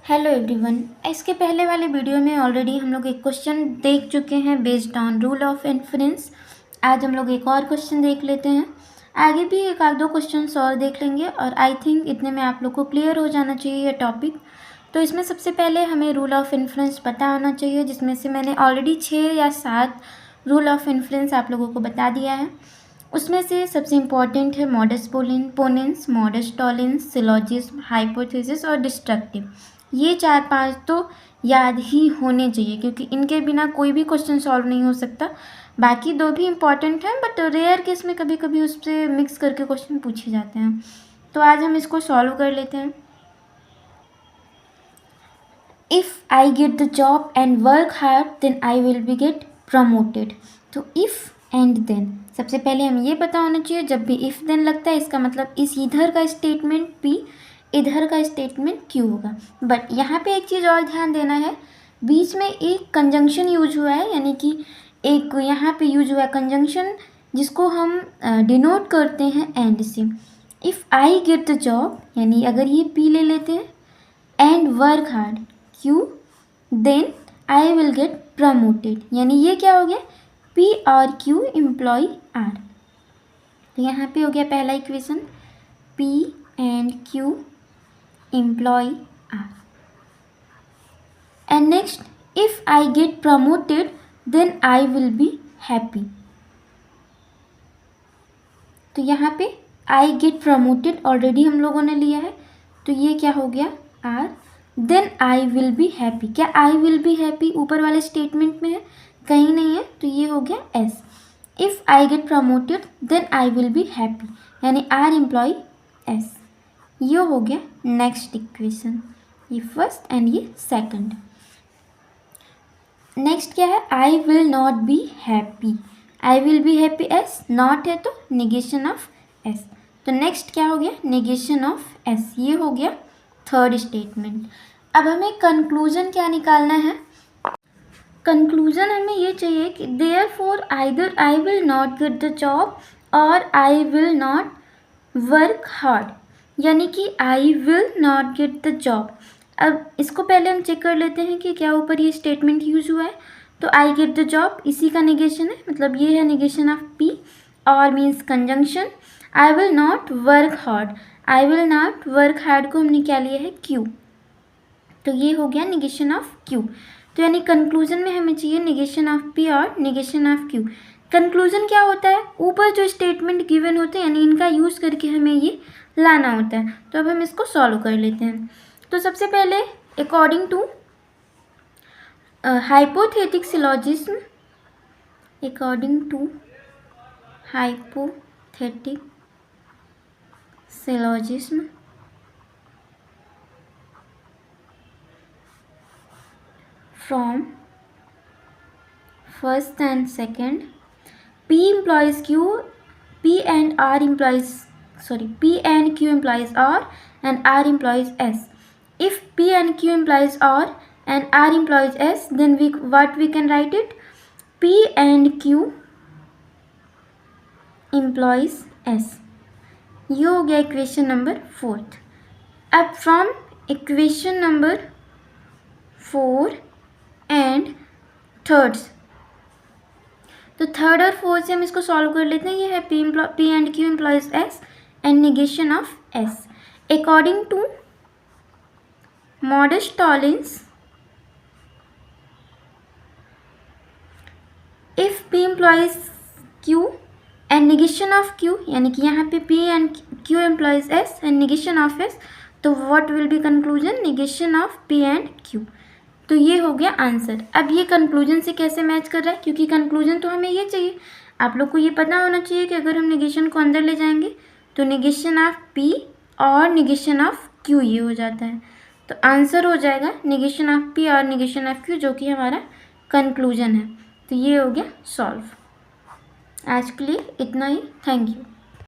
Hello everyone. इसके पहले वाले वीडियो में ऑलरेडी हम लोग एक क्वेश्चन देख चुके हैं based on rule of inference. आज हम लोग एक और क्वेश्चन देख लेते हैं। आगे भी एक आध दो क्वेश्चंस और देख लेंगे और आई थिंक इतने में आप लोग को क्लियर हो जाना चाहिए ये टॉपिक। तो इसमें सबसे पहले हमें रूल ऑफ इन्फ्लुएंस पता होना चाहिए, जिसमें से मैंने ऑलरेडी 6 या 7 रूल ऑफ इन्फ्लुएंस आप लोगों को बता दिया है। उसमें से सबसे इम्पॉर्टेंट है modus ponens, modus tollens, syllogism, hypothesis और डिस्ट्रक्टिव। ये 4-5 तो याद ही होने चाहिए, क्योंकि इनके बिना कोई भी क्वेश्चन सॉल्व नहीं हो सकता। बाकी 2 भी इम्पॉर्टेंट हैं, बट रेयर केस में कभी कभी उससे मिक्स करके क्वेश्चन पूछे जाते हैं। तो आज हम इसको सॉल्व कर लेते हैं। If I get the job and work hard then I will be get promoted. तो इफ़ एंड देन, सबसे पहले हमें ये पता होना चाहिए जब भी इफ़ देन लगता है इसका मतलब इस इधर का स्टेटमेंट P, इधर का स्टेटमेंट Q होगा। बट यहाँ पे एक चीज़ और ध्यान देना है, बीच में एक कंजंक्शन यूज हुआ है, यानी कि एक यहाँ पे यूज हुआ है कंजंक्शन जिसको हम डिनोट करते हैं एंड से। If I get the job, यानी अगर ये P ले लेते हैं, and work hard Q, then I will get promoted, यानी ये क्या हो गया, P और Q एम्प्लॉय R। तो यहाँ पे हो गया पहला equation, P and Q employ R। And next, if I get promoted then I will be happy. तो यहाँ पे आई गेट प्रमोटेड ऑलरेडी हम लोगों ने लिया है, तो ये क्या हो गया R। Then I will be happy, क्या आई विल बी हैप्पी ऊपर वाले स्टेटमेंट में है? कहीं नहीं है, तो ये हो गया S। If I get promoted then I will be happy, यानी R एम्प्लॉय S। ये हो गया नेक्स्ट इक्वेशन, ये फर्स्ट एंड ये सेकंड। नेक्स्ट क्या है, I will not be happy, I will be happy S, not है तो निगेशन ऑफ S। तो नेक्स्ट क्या हो गया, निगेशन ऑफ S। ये हो गया थर्ड स्टेटमेंट। अब हमें कंक्लूजन क्या निकालना है। कंक्लूजन हमें ये चाहिए कि therefore either I will not get the job और I will not work hard, यानी कि I will not get the job. अब इसको पहले हम चेक कर लेते हैं कि क्या ऊपर ये स्टेटमेंट यूज हुआ है। तो आई गेट द जॉब इसी का निगेशन है, मतलब ये है निगेशन ऑफ P और means conjunction. I will not work hard, I will not work hard को हमने क्या लिया है Q, तो ये हो गया निगेशन ऑफ Q। तो यानी कंक्लूजन में हमें चाहिए निगेशन ऑफ P और निगेशन ऑफ Q। कंक्लूजन क्या होता है, ऊपर जो स्टेटमेंट गिवन होते हैं यानी इनका यूज़ करके हमें ये लाना होता है। तो अब हम इसको सॉल्व कर लेते हैं। तो सबसे पहले according to hypothetic syllogism, according to hypothetic syllogism from first and second, P implies Q, P and Q implies R and R implies S. If P and Q implies R and R implies S, then what we can write it, P and Q implies S। ये हो गया equation number 4। अब from equation number 4 and thirds, तो third और fourth से हम इसको solve कर लेते हैं। ये है P and Q employs S and negation of S। According to modus tollens, if P employs Q and negation of Q, यानी कि यहाँ पे P and Q employs S and negation of S, तो what will be conclusion, negation of P and Q। तो ये हो गया answer. अब ये कंक्लूजन से कैसे मैच कर रहा है, क्योंकि कंक्लूजन तो हमें ये चाहिए, आप लोग को ये पता होना चाहिए कि अगर हम निगेशन को अंदर ले जाएंगे तो निगेशन ऑफ P और निगेशन ऑफ Q ये हो जाता है। तो आंसर हो जाएगा निगेशन ऑफ P और निगेशन ऑफ Q, जो कि हमारा कंक्लूजन है। तो ये हो गया सॉल्व। आज के लिए इतना ही, थैंक यू।